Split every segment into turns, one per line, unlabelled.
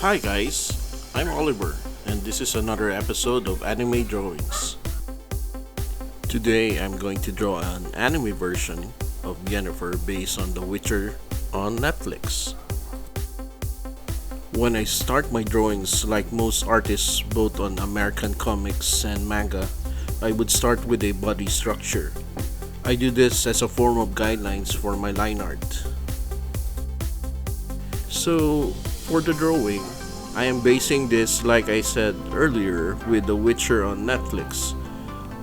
Hi guys, I'm Oliver, and this is another episode of Anime Drawings. Today I'm going to draw an anime version of Yennefer based on The Witcher on Netflix. When I start my drawings, like most artists both on American comics and manga, I would start with a body structure. I do this as a form of guidelines for my line art. So, for the drawing, I am basing this, like I said earlier, with The Witcher on Netflix.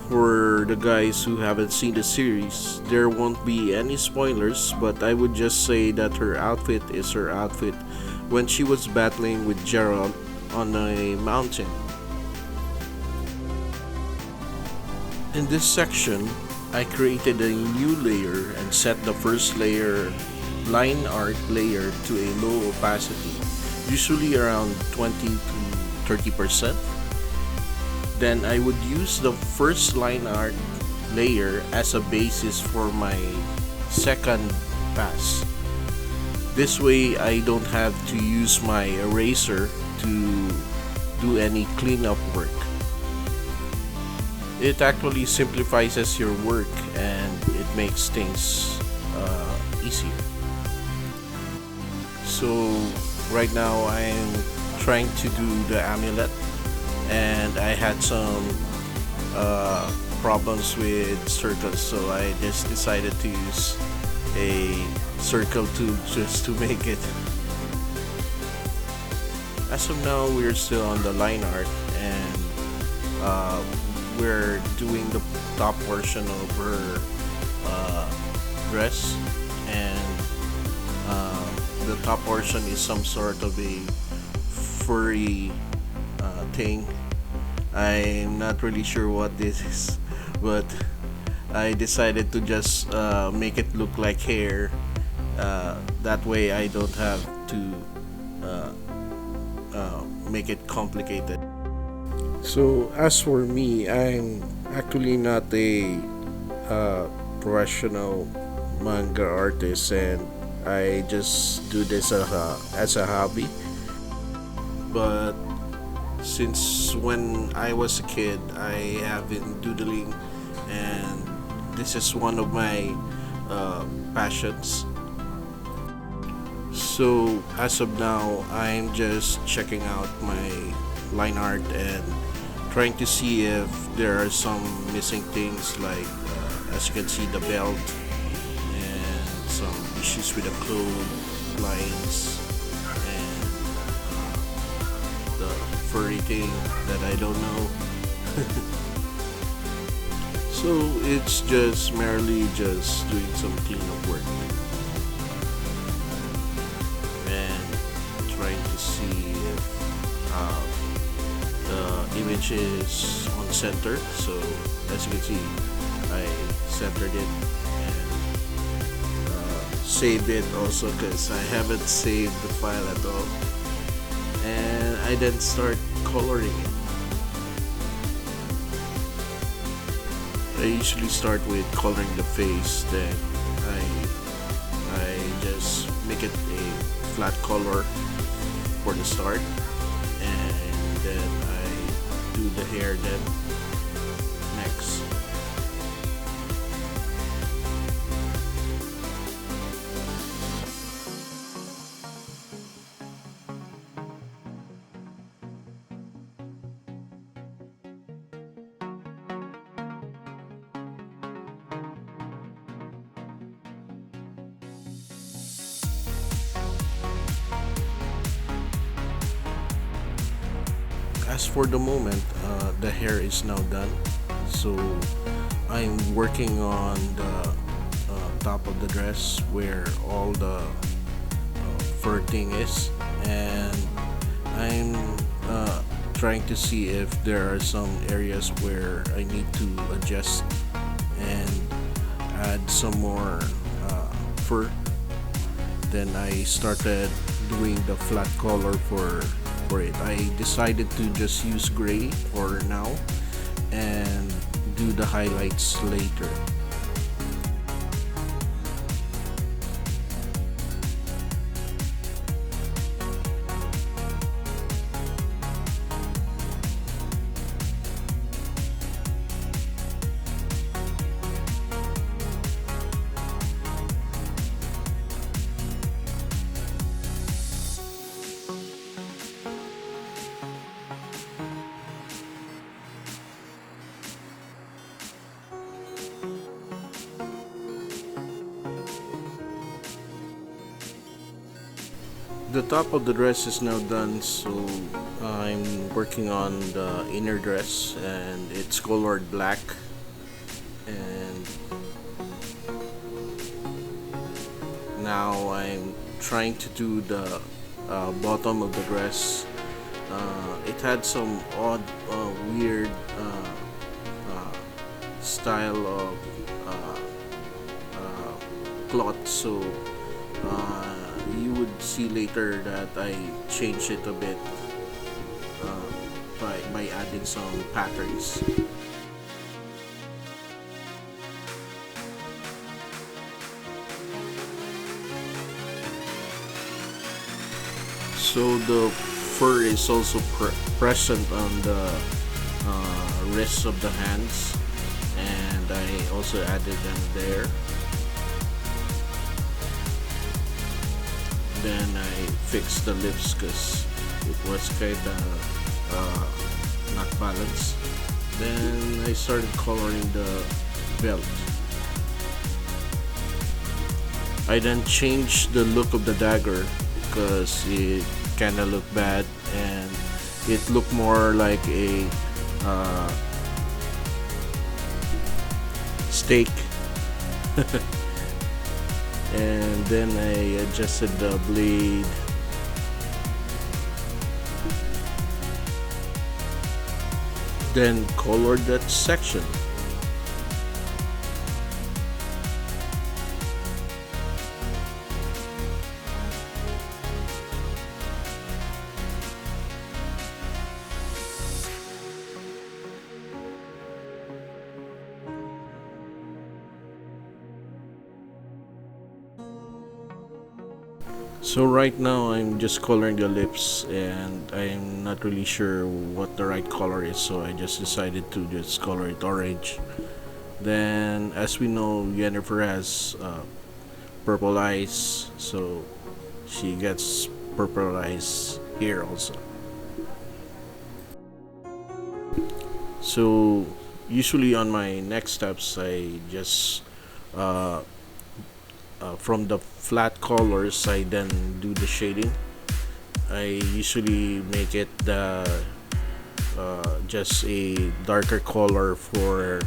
For the guys who haven't seen the series, there won't be any spoilers, but I would just say that her outfit is her outfit when she was battling with Geralt on a mountain. In this section, I created a new layer and set the first layer, line art layer, to a low opacity, usually around 20 to 30%. Then I would use the first line art layer as a basis for my second pass. This way I don't have to use my eraser to do any cleanup work. It actually simplifies your work and it makes things easier. So right now I'm trying to do the amulet, and I had some problems with circles, so I just decided to use a circle tool just to make it. As of now, we're still on the line art, and we're doing the top portion of her dress, and the top portion is some sort of a furry thing. I'm not really sure what this is, but I decided to just make it look like hair. That way I don't have to make it complicated. So as for me, I'm actually not a professional manga artist, and I just do this as a hobby. But since when I was a kid, I have been doodling, and this is one of my passions. So as of now, I'm just checking out my line art and trying to see if there are some missing things, like as you can see, the belt and some issues with the clothes lines and the furry thing that I don't know. So it's just merely just doing some cleanup work and trying to see if the image is on center. So as you can see, I centered it and saved it also, because I haven't saved the file at all. And I then start coloring it. I usually start with coloring the face, then I just make it a flat color for the start, and then I do the hair then next. As for the moment, the hair is now done. So I'm working on the top of the dress where all the fur thing is, and I'm trying to see if there are some areas where I need to adjust and add some more fur. Then I started doing the flat color for it. I decided to just use gray for now and do the highlights later. The top of the dress is now done, so I'm working on the inner dress, and it's colored black. And now I'm trying to do the bottom of the dress. It had some odd, weird uh, style of uh, cloth, so you would see later that I changed it a bit by adding some patterns. So the fur is also present on the wrists of the hands, and I also added them there. Then I fixed the lips because it was kind of not balanced. Then I started coloring the belt. I then changed the look of the dagger because it kind of looked bad, and it looked more like a steak. And then I adjusted the blade. Then colored that section. So right now I'm just coloring the lips, and I'm not really sure what the right color is, so I just decided to just color it orange. Then, as we know, Yennefer has purple eyes, so she gets purple eyes here also. So usually on my next steps, I just uh, from the flat colors, I then do the shading. I usually make it just a darker color for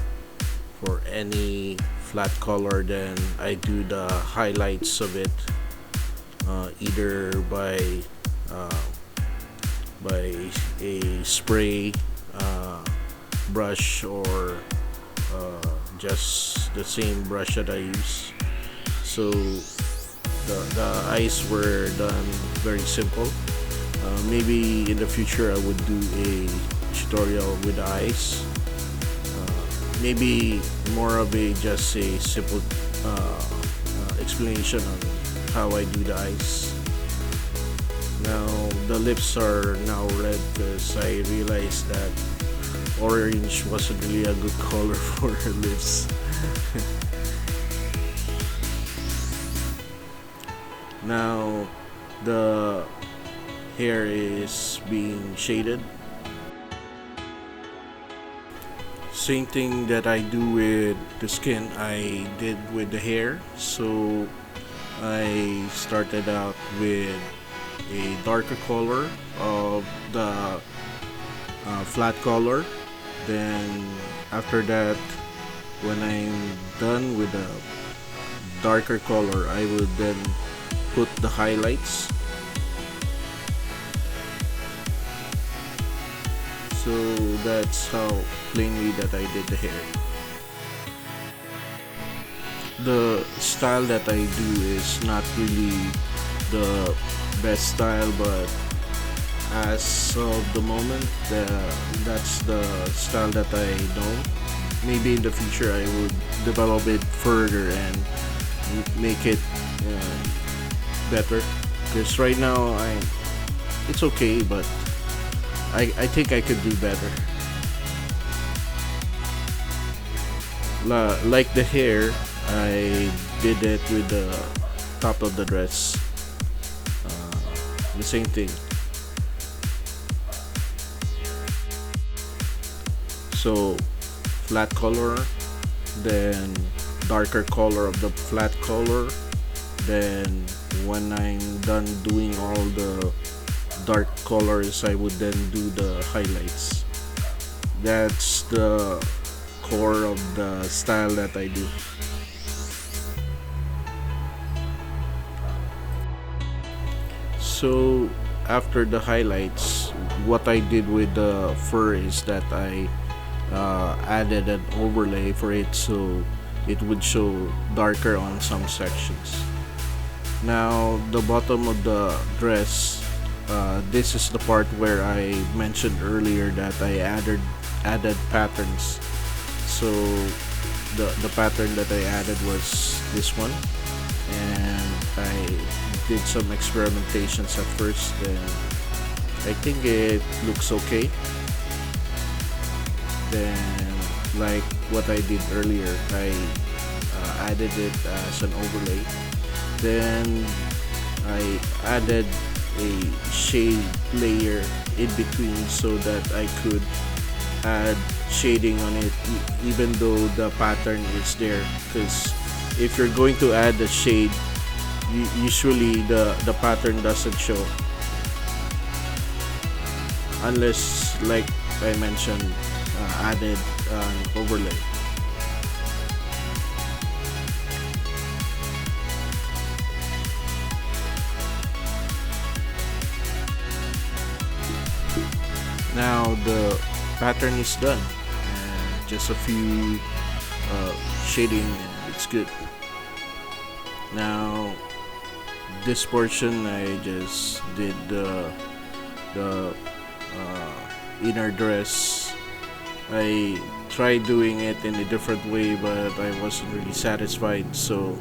any flat color. Then I do the highlights of it, either uh, by a spray brush, or just the same brush that I use. So the eyes were done very simple. Maybe in the future I would do a tutorial with the eyes. Maybe more of a just a simple explanation on how I do the eyes. Now the lips are now red because I realized that orange wasn't really a good color for her lips. Now the hair is being shaded. Same thing that I do with the skin, I did with the hair. So I started out with a darker color of the flat color. Then after that, when I'm done with the darker color, I would then put the highlights. So that's how plainly that I did the hair. The style that I do is not really the best style, but as of the moment, that's the style that I know. Maybe in the future I would develop it further and make it better. Because right now it's okay, but I think I could do better. Like the hair, I did it with the top of the dress. The same thing. So flat color, then darker color of the flat color, then when I'm done doing all the dark colors, I would then do the highlights. That's the core of the style that I do. So after the highlights, what I did with the fur is that I added an overlay for it so it would show darker on some sections. Now the bottom of the dress, this is the part where I mentioned earlier that I added patterns. So the pattern that I added was this one, and I did some experimentations at first, and I think it looks okay. Then, like what I did earlier, I added it as an overlay. Then I added a shade layer in between so that I could add shading on it even though the pattern is there, because if you're going to add a shade, usually the pattern doesn't show unless, like I mentioned, added an overlay. Now the pattern is done, and just a few shading, it's good. Now this portion I just did the inner dress. I tried doing it in a different way, but I wasn't really satisfied, so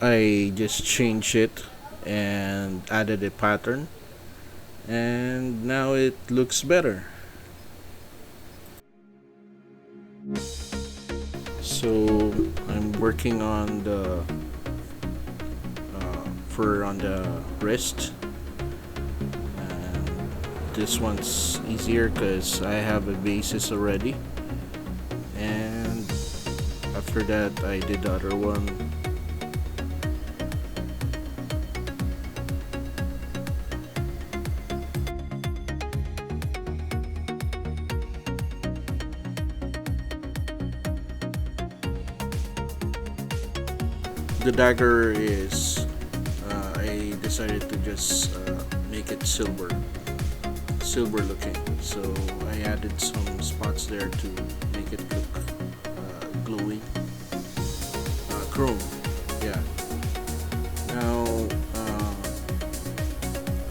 I just changed it and added a pattern, and now it looks better. So I'm working on the fur on the wrist, and this one's easier because I have a basis already, and after that I did the other one. The dagger is I decided to just make it silver looking, so I added some spots there to make it look glowing, chrome, yeah. Now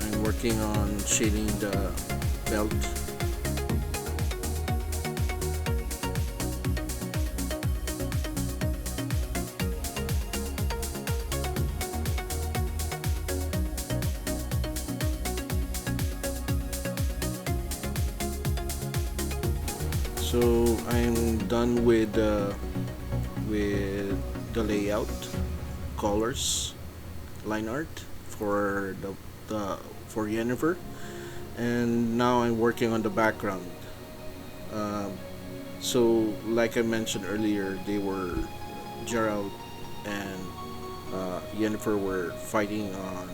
I'm working on shading the belt. So I'm done with the layout, colors, line art for the for Yennefer, and now I'm working on the background. Um, so like I mentioned earlier, they were Gerald and Yennefer were fighting on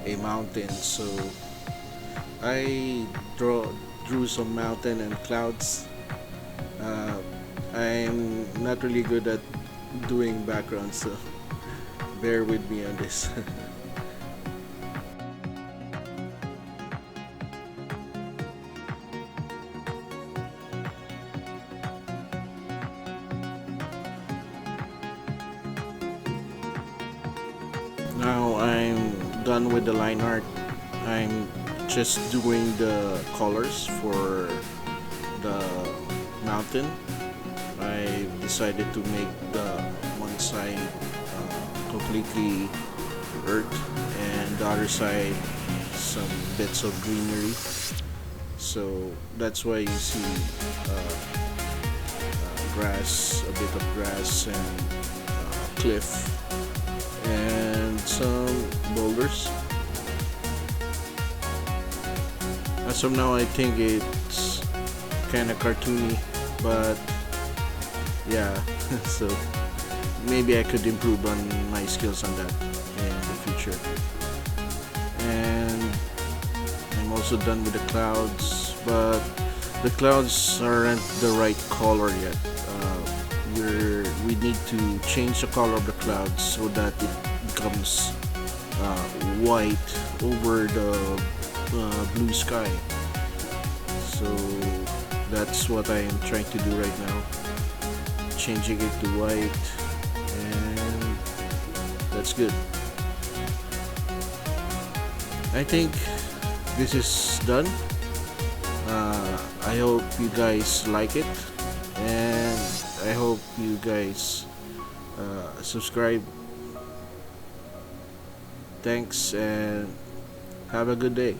a mountain. So I drew some mountain and clouds. I'm not really good at doing backgrounds, so bear with me on this. Now I'm done with the line art. I'm just doing the colors for the mountain. I decided to make the one side completely earth and the other side some bits of greenery. So that's why you see grass, a bit of grass, and cliff, and some boulders. As of now, I think it's kind of cartoony, but yeah. So maybe I could improve on my skills on that in the future. And I'm also done with the clouds, but the clouds aren't the right color yet. We need to change the color of the clouds so that it becomes white over the blue sky. So that's what I am trying to do right now, changing it to white, and that's good. I think this is done. I hope you guys like it, and I hope you guys subscribe. Thanks, and have a good day.